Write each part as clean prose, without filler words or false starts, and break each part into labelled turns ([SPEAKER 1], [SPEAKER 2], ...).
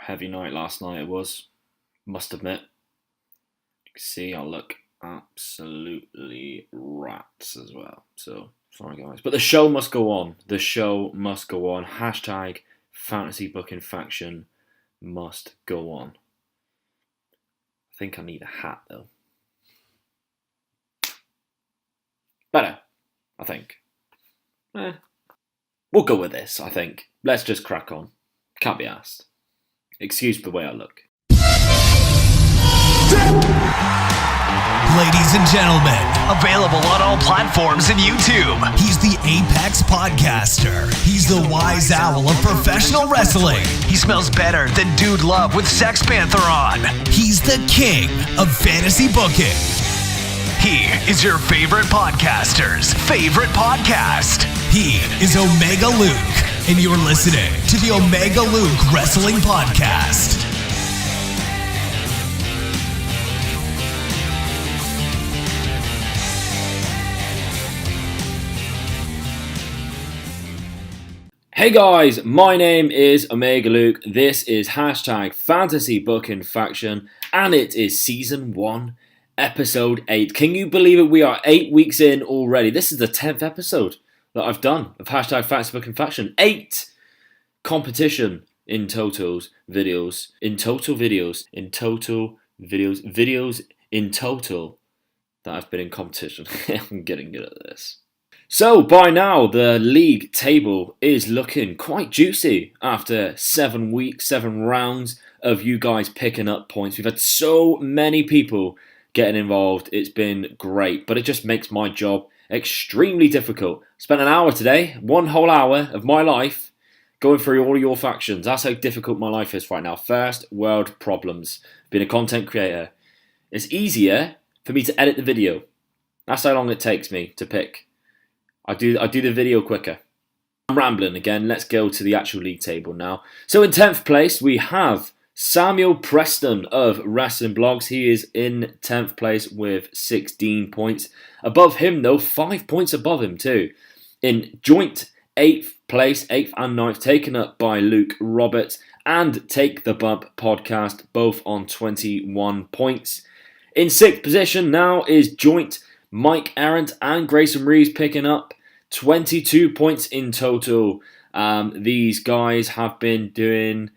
[SPEAKER 1] heavy night last night it was. Must admit. You can see I look absolutely rats as well. So, sorry guys. But the show must go on. The show must go on. Hashtag Fantasy Booking Faction must go on. I think I need a hat though. Better, I think. We'll go with this, I think. Let's just crack on. Can't be asked. Excuse the way I look.
[SPEAKER 2] Ladies and gentlemen, available on all platforms and YouTube. He's the Apex Podcaster. He's the wise owl of professional wrestling. He smells better than Dude Love with Sex Panther on. He's the king of fantasy booking. He is your favorite podcaster's favorite podcast. He is Omega Luke, and you're listening to the Omega Luke Wrestling Podcast.
[SPEAKER 1] Hey guys, my name is Omega Luke. This is hashtag Fantasy Booking Faction, and it is Season 1, Episode 8. Can you believe it? We are 8 weeks in already. This is the 10th episode that I've done of hashtag Fantasy Booking Faction. 8 competition in totals videos. In total videos that I've been in competition. I'm getting good at this. So, by now, the league table is looking quite juicy after 7 weeks, 7 rounds of you guys picking up points. We've had so many people getting involved. It's been great, but it just makes my job extremely difficult. Spent an hour today, 1 whole hour of my life, going through all your factions. That's how difficult my life is right now. First world problems. Being a content creator. It's easier for me to edit the video. That's how long it takes me to pick. I do the video quicker. I'm rambling again. Let's go to the actual league table now. So in 10th place, we have Samuel Preston of Wrestling Blogs. He is in 10th place with 16 points. Above him, though, 5 points above him, too. In joint 8th place, 8th and 9th, taken up by Luke Roberts and Take the Bump podcast, both on 21 points. In 6th position now is joint Mike Arendt and Grayson Reeves picking up 22 points in total. These guys have been doing...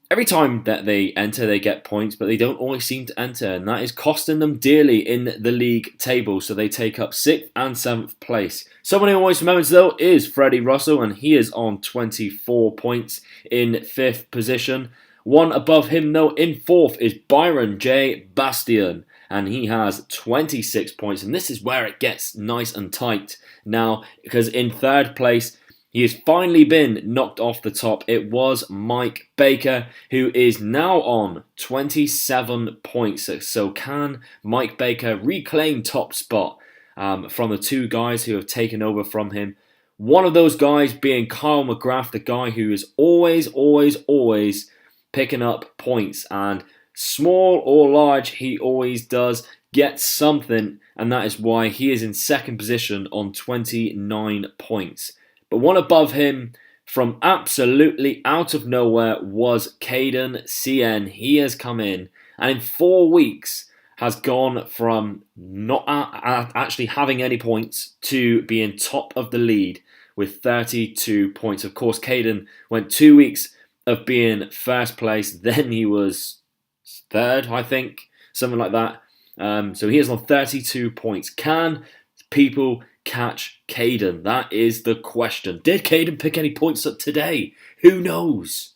[SPEAKER 1] Every time that they enter, they get points, but they don't always seem to enter, and that is costing them dearly in the league table, so they take up 6th and 7th place. Someone who always remembers, though, is Freddie Russell, and he is on 24 points in 5th position. One above him, though, in 4th is Byron J. Bastion, and he has 26 points, and this is where it gets nice and tight now, because in 3rd place, he has finally been knocked off the top. It was Mike Baker, who is now on 27 points. So can Mike Baker reclaim top spot from the 2 guys who have taken over from him? One of those guys being Kyle McGrath, the guy who is always picking up points. And small or large, he always does get something. And that is why he is in 2nd position on 29 points. But one above him, from absolutely out of nowhere, was Caden CN. He has come in, and in 4 weeks has gone from not actually having any points to being top of the lead with 32 points. Of course, Caden went 2 weeks of being 1st place, then he was 3rd, I think, something like that. So he is on 32 points. Can people catch Caden? That is the question. Did Caden pick any points up today? Who knows?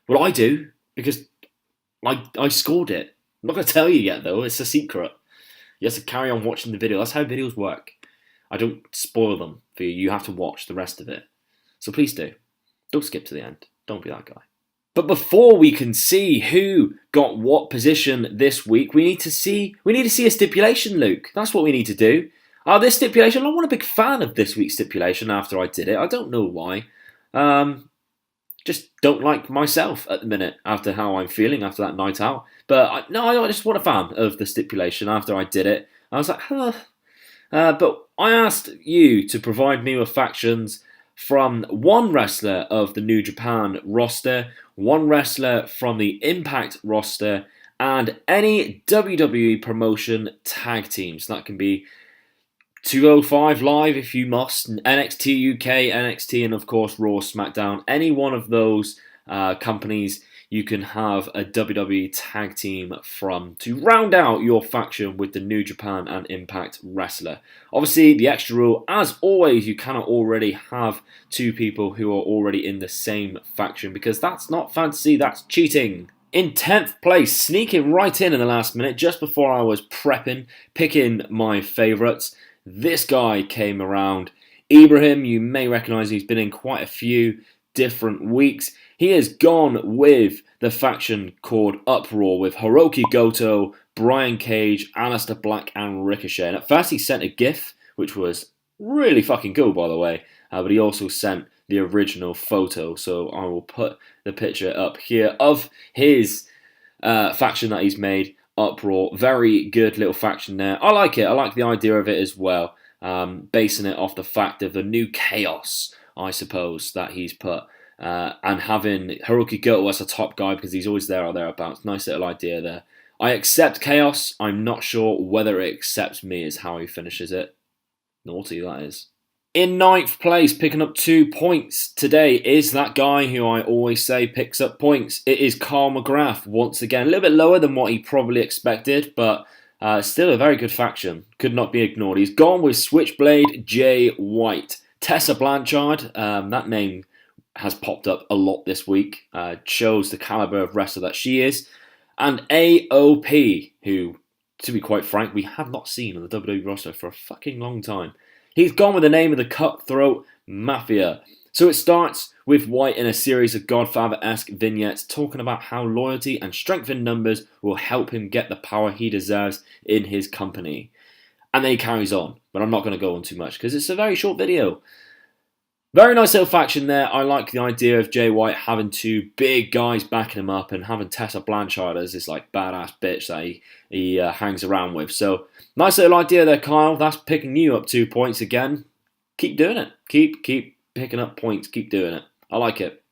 [SPEAKER 1] Well, I do, because I scored it. I'm not going to tell you yet, though. It's a secret. You have to carry on watching the video. That's how videos work. I don't spoil them for you. You have to watch the rest of it. So please do. Don't skip to the end. Don't be that guy. But before we can see who got what position this week, we need to see a stipulation, Luke. That's what we need to do. This stipulation, I'm not a big fan of this week's stipulation after I did it. I don't know why. Just don't like myself at the minute after how I'm feeling after that night out. But I just wasn't a fan of the stipulation after I did it. I was like, huh. But I asked you to provide me with factions from one wrestler of the New Japan roster, one wrestler from the Impact roster, and any WWE promotion tag teams. That can be 205 Live if you must, NXT UK, NXT, and of course Raw, SmackDown. Any one of those companies you can have a WWE tag team from to round out your faction with the New Japan and Impact wrestler. Obviously, the extra rule, as always, you cannot already have two people who are already in the same faction because that's not fantasy, that's cheating. In 10th place, sneaking right in the last minute, just before I was picking my favourites, this guy came around. Ibrahim, you may recognise he's been in quite a few different weeks. He has gone with the faction called Uproar with Hiroki Goto, Brian Cage, Aleister Black, and Ricochet. And at first he sent a GIF, which was really fucking cool, by the way. But he also sent the original photo. So I will put the picture up here of his faction that he's made, Uproar. Very good little faction there. I like it. I like the idea of it as well. Basing it off the fact of the new chaos, I suppose, that he's put. And having Hiroki Goto as a top guy because he's always there or thereabouts. Nice little idea there. I accept chaos. I'm not sure whether it accepts me is how he finishes it. Naughty, that is. In 9th place, picking up 2 points today is that guy who I always say picks up points. It is Carl McGrath, once again. A little bit lower than what he probably expected, but still a very good faction. Could not be ignored. He's gone with Switchblade Jay White. Tessa Blanchard, that name has popped up a lot this week. Shows the caliber of wrestler that she is. And AOP, who, to be quite frank, we have not seen on the WWE roster for a fucking long time. He's gone with the name of the Cutthroat Mafia. So it starts with White in a series of Godfather-esque vignettes talking about how loyalty and strength in numbers will help him get the power he deserves in his company. And then he carries on, but I'm not going to go on too much because it's a very short video. Very nice little faction there. I like the idea of Jay White having two big guys backing him up and having Tessa Blanchard as this like badass bitch that he hangs around with. So nice little idea there, Kyle. That's picking you up 2 points again. Keep doing it. Keep picking up points. Keep doing it. I like it.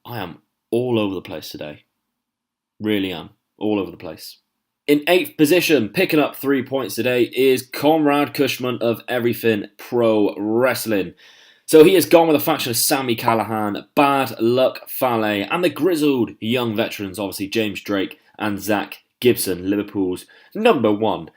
[SPEAKER 1] I am all over the place today. Really am. All over the place. In 8th position, picking up 3 points today is Conrad Cushman of Everything Pro Wrestling. So he has gone with a faction of Sami Callihan, Bad Luck Fale, and the grizzled young veterans, obviously James Drake and Zach Gibson, Liverpool's number one.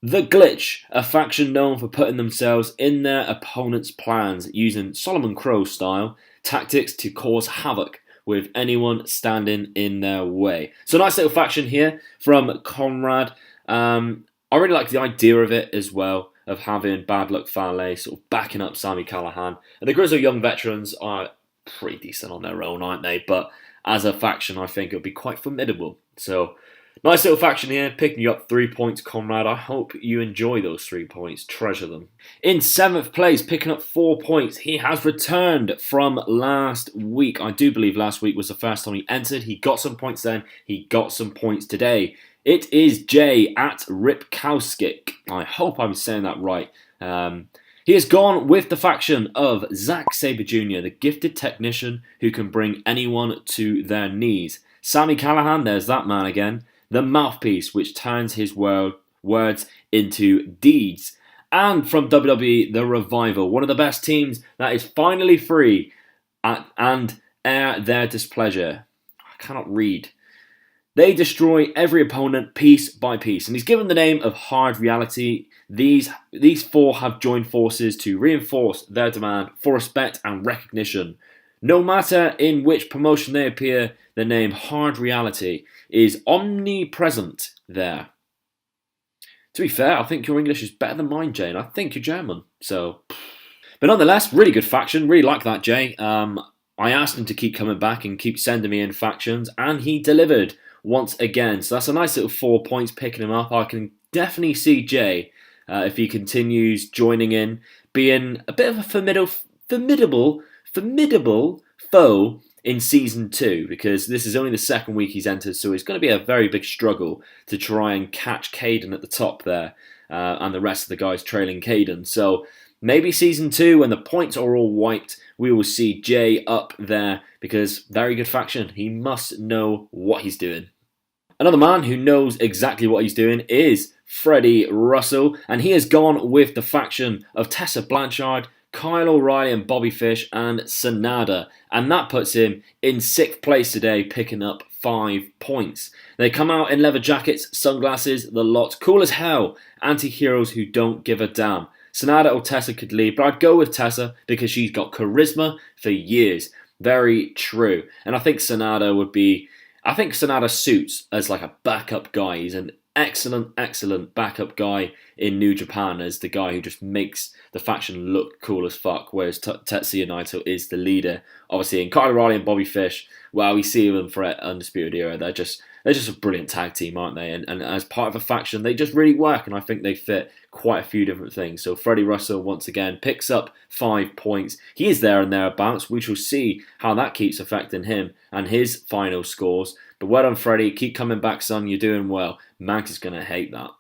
[SPEAKER 1] The Glitch, a faction known for putting themselves in their opponent's plans using Solomon Crowe style tactics to cause havoc with anyone standing in their way. So nice little faction here from Conrad. I really like the idea of it as well, of having Bad Luck Fale sort of backing up Sami Callihan. And the Grizzled Young Veterans are pretty decent on their own, aren't they? But as a faction, I think it'll be quite formidable. So, nice little faction here, picking you up 3 points, Conrad. I hope you enjoy those 3 points, treasure them. In 7th place, picking up 4 points, he has returned from last week. I do believe last week was the first time he entered. He got some points then, he got some points today. It is Jay at Ripkowskik. I hope I'm saying that right. He has gone with the faction of Zack Sabre Jr., the gifted technician who can bring anyone to their knees. Sami Callihan, there's that man again. The mouthpiece which turns his words into deeds. And from WWE, The Revival, one of the best teams that is finally free and air their displeasure. I cannot read. They destroy every opponent piece by piece. And he's given the name of Hard Reality. These four have joined forces to reinforce their demand for respect and recognition. No matter in which promotion they appear, the name Hard Reality is omnipresent there. To be fair, I think your English is better than mine, Jay, and I think you're German. So, but nonetheless, really good faction. Really like that, Jay. I asked him to keep coming back and keep sending me in factions, and he delivered once again. So that's a nice little 4 points picking him up. I can definitely see Jay, if he continues joining in, being a bit of a formidable foe in Season 2, because this is only the second week he's entered, so it's going to be a very big struggle to try and catch Caden at the top there, and the rest of the guys trailing Caden. So maybe Season 2, when the points are all wiped, we will see Jay up there because very good faction. He must know what he's doing. Another man who knows exactly what he's doing is Freddie Russell, and he has gone with the faction of Tessa Blanchard, Kyle O'Reilly and Bobby Fish and Sanada, and that puts him in 6th place today, picking up 5 points. They come out in leather jackets, sunglasses, the lot, cool as hell, anti-heroes who don't give a damn. Sanada or Tessa could lead, but I'd go with Tessa because she's got charisma for years. Very true. And I think Sanada suits as like a backup guy. He's an excellent backup guy in New Japan as the guy who just makes the faction look cool as fuck, whereas Tetsuya Naito is the leader. Obviously, in Kyle O'Reilly and Bobby Fish, well, we see them for Undisputed Era. They're just a brilliant tag team, aren't they? And as part of a faction, they just really work, and I think they fit quite a few different things. So Freddie Russell, once again, picks up 5 points. He is there and thereabouts. We shall see how that keeps affecting him and his final scores. But well done, Freddie. Keep coming back, son. You're doing well. Max is going to hate that.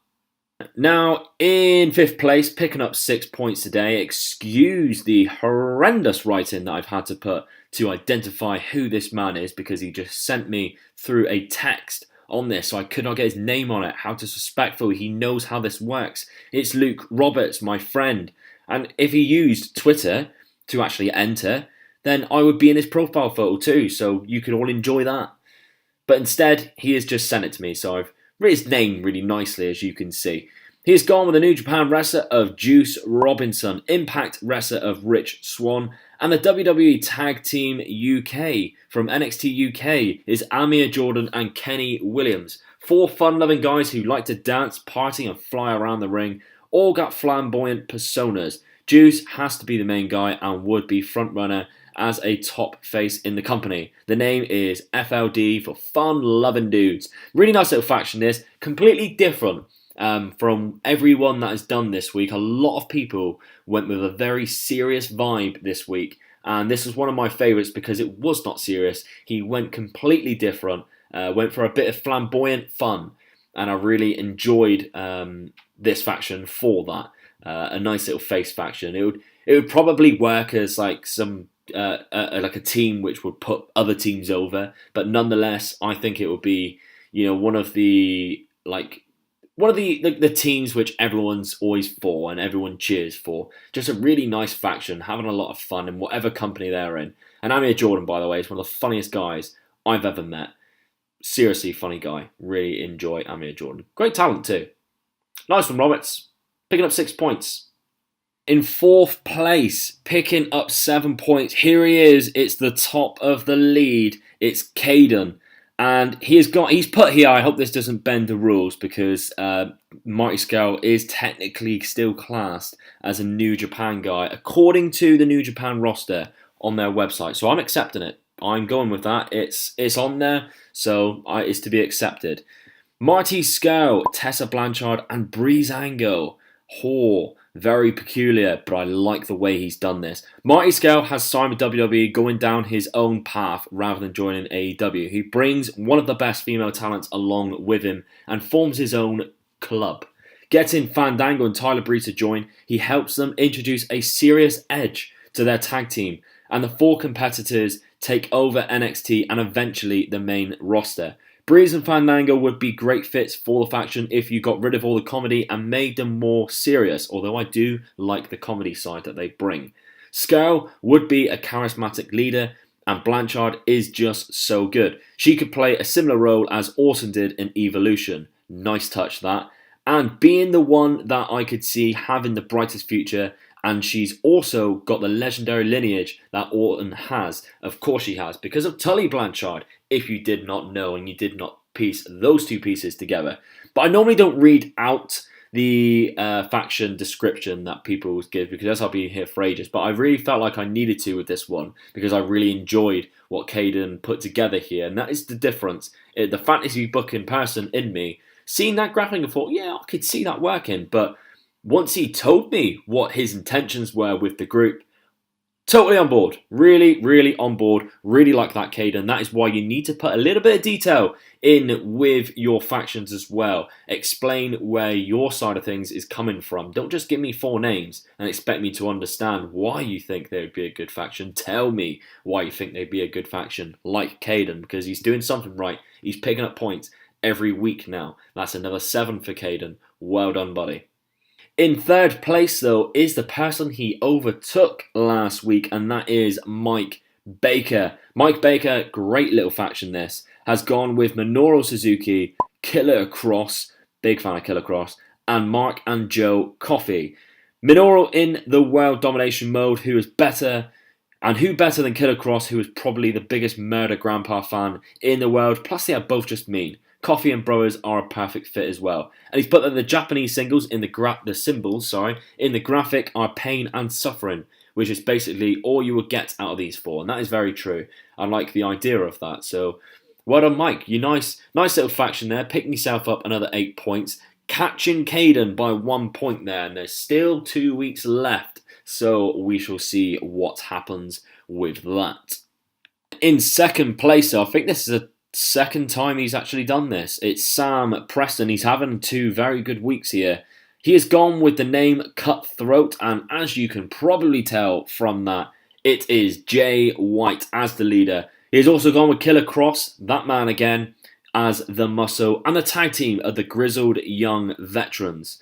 [SPEAKER 1] Now, in 5th place, picking up 6 points today. Excuse the horrendous writing that I've had to put to identify who this man is, because he just sent me through a text on this, so I could not get his name on it. How disrespectful. He knows how this works. It's Luke Roberts, my friend. And if he used Twitter to actually enter, then I would be in his profile photo too, so you could all enjoy that. But instead, he has just sent it to me, so I've written his name really nicely, as you can see. He has gone with the New Japan wrestler of Juice Robinson, Impact wrestler of Rich Swann, and the WWE Tag Team UK from NXT UK is Amir Jordan and Kenny Williams. 4 fun-loving guys who like to dance, party and fly around the ring, all got flamboyant personas. Juice has to be the main guy and would be frontrunner as a top face in the company. The name is FLD for fun-loving dudes. Really nice little faction this, completely different from everyone that has done this week. A lot of people went with a very serious vibe this week, and this was one of my favourites because it was not serious. He went completely different, went for a bit of flamboyant fun, and I really enjoyed this faction for that. A nice little face faction. It would probably work as like some like a team which would put other teams over, but nonetheless, I think it would be, you know, one of the teams which everyone's always for and everyone cheers for. Just a really nice faction, having a lot of fun in whatever company they're in. And Amir Jordan, by the way, is one of the funniest guys I've ever met. Seriously funny guy. Really enjoy Amir Jordan. Great talent too. Nice one, Roberts. Picking up 6 points. In 4th place, picking up 7 points. Here he is. It's the top of the lead. It's Caden. And he's put here, I hope this doesn't bend the rules, because Mighty Scale is technically still classed as a New Japan guy, according to the New Japan roster on their website. So I'm accepting it. I'm going with that. It's on there, so it's to be accepted. Mighty Scale, Tessa Blanchard, and Breezango. Very peculiar, but I like the way he's done this. Mighty Scale has signed with WWE, going down his own path rather than joining AEW. He brings one of the best female talents along with him and forms his own club. Getting Fandango and Tyler Breeze to join, he helps them introduce a serious edge to their tag team, and the 4 competitors take over NXT and eventually the main roster. Breeze and Fandango would be great fits for the faction if you got rid of all the comedy and made them more serious, although I do like the comedy side that they bring. Scale would be a charismatic leader, and Blanchard is just so good. She could play a similar role as Orton did in Evolution. Nice touch that. And being the one that I could see having the brightest future, and she's also got the legendary lineage that Orton has. Of course she has, because of Tully Blanchard, if you did not know and you did not piece those 2 pieces together. But I normally don't read out the faction description that people give, because that's I'll be here for ages. But I really felt like I needed to with this one, because I really enjoyed what Caden put together here. And that is the difference. The fantasy booking person in me, seeing that graphic and thought, yeah, I could see that working. But once he told me what his intentions were with the group, Totally on board. Really, really on board. Really like that, Caden. That is why you need to put a little bit of detail in with your factions as well. Explain where your side of things is coming from. Don't just give me 4 names and expect me to understand why you think they would be a good faction. Tell me why you think they'd be a good faction, like Caden, because he's doing something right. He's picking up points every week now. That's another 7 for Caden. Well done, buddy. In third place, though, is the person he overtook last week, and that is Mike Baker. Mike Baker, great little faction this, has gone with Minoru Suzuki, Killer Cross, big fan of Killer Cross, and Mark and Joe Coffey. Minoru in the world domination mode, who is better, and who better than Killer Cross, who is probably the biggest Murder Grandpa fan in the world, plus they are both just mean. Coffee and Brewers are a perfect fit as well. And he's put that the Japanese symbols in the graphic are pain and suffering, which is basically all you will get out of these 4. And that is very true. I like the idea of that. So, well done, Mike. You nice little faction there. Picking yourself up another 8 points. Catching Caden by 1 point there. And there's still 2 weeks left. So we shall see what happens with that. In second place, I think this is a second time he's actually done this. It's Sam Preston. He's having 2 very good weeks here. He has gone with the name Cutthroat, and as you can probably tell from that, it is Jay White as the leader. He has also gone with Killer Cross, that man again, as the muscle, and the tag team of the Grizzled Young Veterans.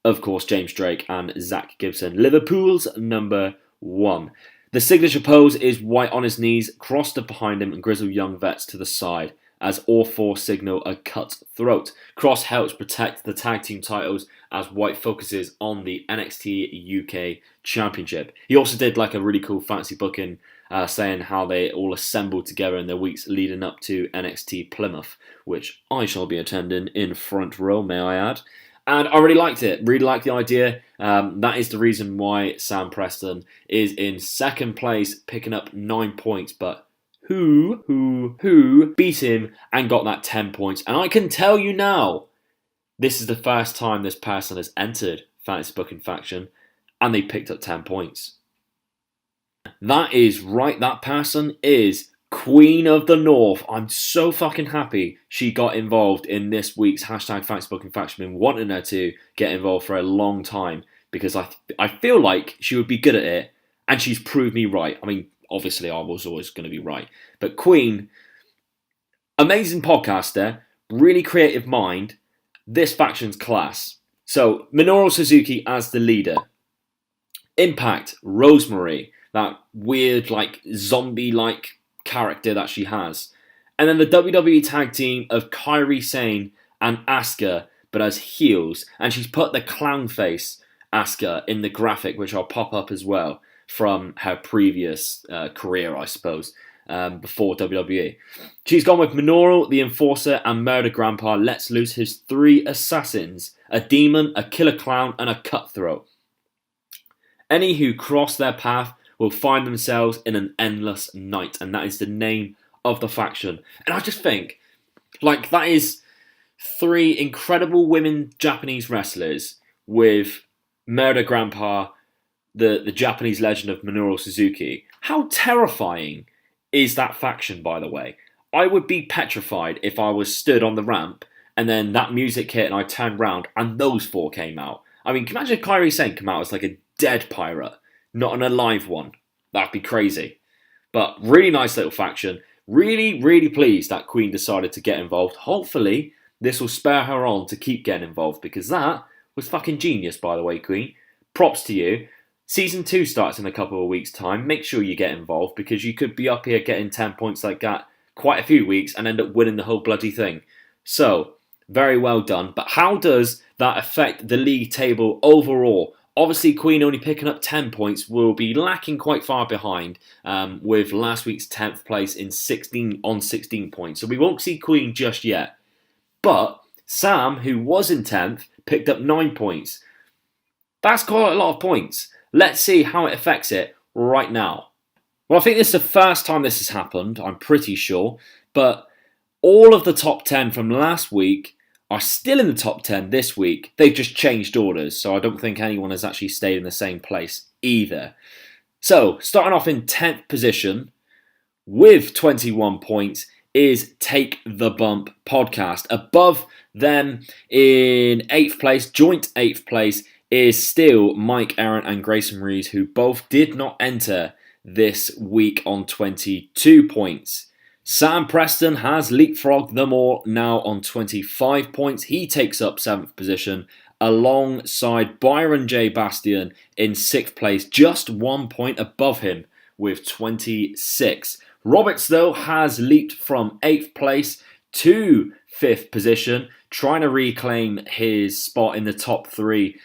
[SPEAKER 1] Of course, James Drake and Zach Gibson, Liverpool's number 1. The signature pose is White on his knees, crossed up behind him, and Grizzled Young Vets to the side, as all 4 signal a cutthroat. Cross helps protect the tag team titles as White focuses on the NXT UK Championship. He also did like a really cool fancy booking saying how they all assembled together in the weeks leading up to NXT Plymouth, which I shall be attending in front row, may I add. And I really liked it. Really liked the idea. That is the reason why Sam Preston is in second place, picking up 9 points. But who beat him and got that 10 points? And I can tell you now, this is the first time this person has entered Fantasy Booking Faction, and they picked up 10 points. That is right. That person is Queen of the North. I'm so fucking happy she got involved in this week's hashtag Fantasy Booking Faction. Been wanting her to get involved for a long time because I feel like she would be good at it, and she's proved me right. I mean, obviously I was always going to be right, but Queen, amazing podcaster, really creative mind. This faction's class. So Minoru Suzuki as the leader. Impact, Rosemary, that weird like zombie-like character that she has. And then the WWE tag team of Kairi Sane and Asuka, but as heels. And she's put the clown face Asuka in the graphic, which I'll pop up as well, from her previous career, I suppose, before WWE. She's gone with Minoru, the Enforcer, and Murder Grandpa lets loose his 3 assassins, a demon, a killer clown, and a cutthroat. Any who cross their path will find themselves in an endless night, and that is the name of the faction. And I just think, like, that is 3 incredible women Japanese wrestlers with Murder Grandpa, the Japanese legend of Minoru Suzuki. How terrifying is that faction, by the way? I would be petrified if I was stood on the ramp and then that music hit and I turned round and those 4 came out. I mean, can you imagine if Kairi Sane come out as like a dead pirate, not an alive one? That'd be crazy. But really nice little faction. Really, really pleased that Queen decided to get involved. Hopefully, this will spur her on to keep getting involved, because that was fucking genius, by the way, Queen. Props to you. Season 2 starts in a couple of weeks' time. Make sure you get involved, because you could be up here getting 10 points like that quite a few weeks and end up winning the whole bloody thing. So, very well done. But how does that affect the league table overall? Obviously, Queen only picking up 10 points will be lacking quite far behind with last week's 10th place in 16 points. So we won't see Queen just yet. But Sam, who was in 10th, picked up 9 points. That's quite a lot of points. Let's see how it affects it right now. Well, I think this is the first time this has happened, I'm pretty sure. But all of the top 10 from last week are still in the top 10 this week. They've just changed orders, so I don't think anyone has actually stayed in the same place either. So, starting off in 10th position with 21 points is Take the Bump podcast. Above them in 8th place, joint 8th place, is still Mike Aaron and Grayson Rees, who both did not enter this week on 22 points. Sam Preston has leapfrogged them all now on 25 points. He takes up 7th position alongside Byron J. Bastian in 6th place, just 1 point above him with 26. Roberts, though, has leaped from 8th place to 5th position, trying to reclaim his spot in the top 3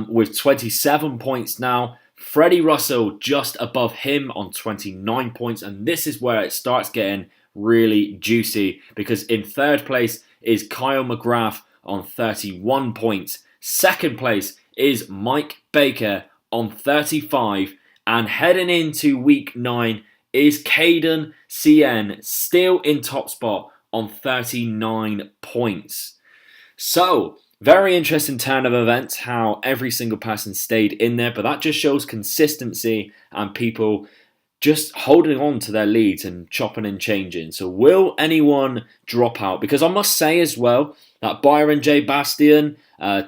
[SPEAKER 1] with 27 points now. Freddie Russell just above him on 29 points, and this is where it starts getting really juicy, because in 3rd place is Kyle McGrath on 31 points. 2nd place is Mike Baker on 35, and heading into week 9 is Caden CN still in top spot on 39 points. So, very interesting turn of events, how every single person stayed in there, but that just shows consistency and people just holding on to their leads and chopping and changing. So will anyone drop out? Because I must say as well that Byron J. Bastian,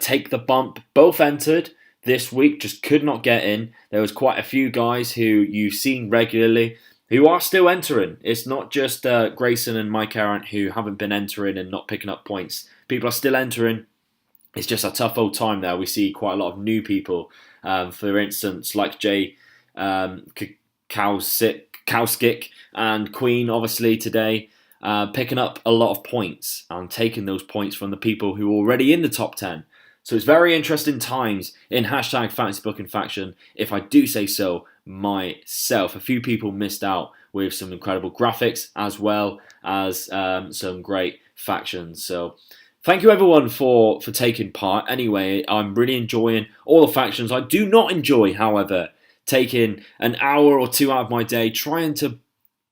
[SPEAKER 1] Take the Bump, both entered this week, just could not get in. There was quite a few guys who you've seen regularly who are still entering. It's not just Grayson and Mike Aaron who haven't been entering and not picking up points. People are still entering. It's just a tough old time there. We see quite a lot of new people. For instance, like Jay Kauskik and Queen, obviously, today, picking up a lot of points and taking those points from the people who are already in the top 10. So it's very interesting times in hashtag Fantasy Booking Faction, if I do say so myself. A few people missed out with some incredible graphics as well as some great factions. So thank you everyone for taking part. Anyway, I'm really enjoying all the factions. I do not enjoy, however, taking an hour or 2 out of my day trying to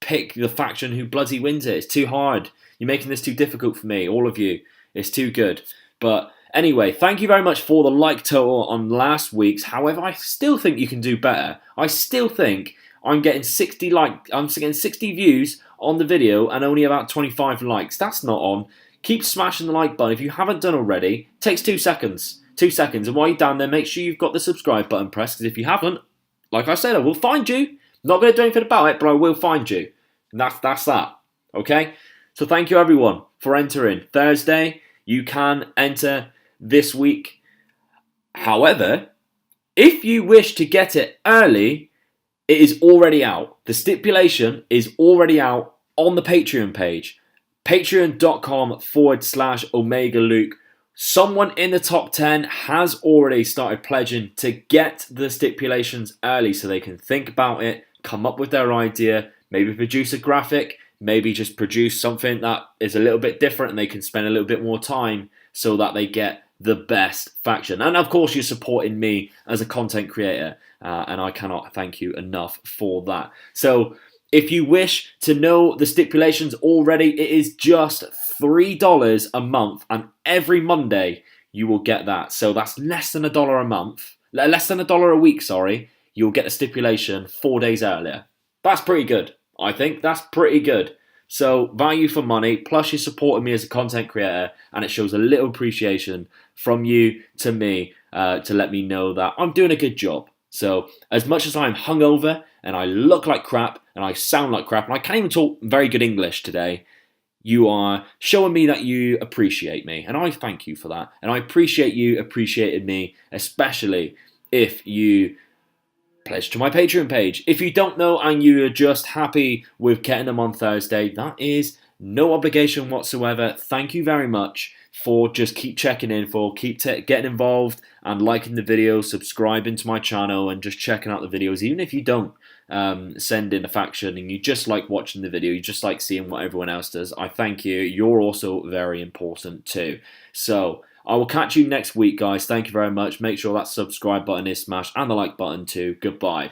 [SPEAKER 1] pick the faction who bloody wins it. It's too hard. You're making this too difficult for me, all of you. It's too good. But anyway, thank you very much for the like total on last week's. However, I still think you can do better. I still think I'm getting 60 views on the video and only about 25 likes. That's not on. Keep smashing the like button. If you haven't done already, it takes 2 seconds. 2 seconds. And while you're down there, make sure you've got the subscribe button pressed, because if you haven't, like I said, I will find you. Not going to do anything about it, but I will find you. And that's that. Okay? So thank you everyone for entering. Thursday, you can enter this week. However, if you wish to get it early, it is already out. The stipulation is already out on the Patreon page. Patreon.com/Omega Luke. Someone in the top 10 has already started pledging to get the stipulations early so they can think about it, come up with their idea, maybe produce a graphic, maybe just produce something that is a little bit different and they can spend a little bit more time so that they get the best faction. And of course, you're supporting me as a content creator, and I cannot thank you enough for that. So if you wish to know the stipulations already, it is just $3 a month, and every Monday you will get that. So that's less than $1 a month, less than $1 a week, sorry. You'll get the stipulation 4 days earlier. That's pretty good. I think that's pretty good. So value for money, plus you're supporting me as a content creator, and it shows a little appreciation from you to me to let me know that I'm doing a good job. So as much as I'm hungover and I look like crap and I sound like crap and I can't even talk very good English today, you are showing me that you appreciate me, and I thank you for that. And I appreciate you appreciating me, especially if you pledge to my Patreon page. If you don't know and you're just happy with getting them on Thursday, that is no obligation whatsoever. Thank you very much for just keep checking in, for keep getting involved and liking the videos, subscribing to my channel and just checking out the videos. Even if you don't send in a faction and you just like watching the video, you just like seeing what everyone else does, I thank you. You're also very important too. So I will catch you next week, guys. Thank you very much. Make sure that subscribe button is smashed and the like button too. Goodbye.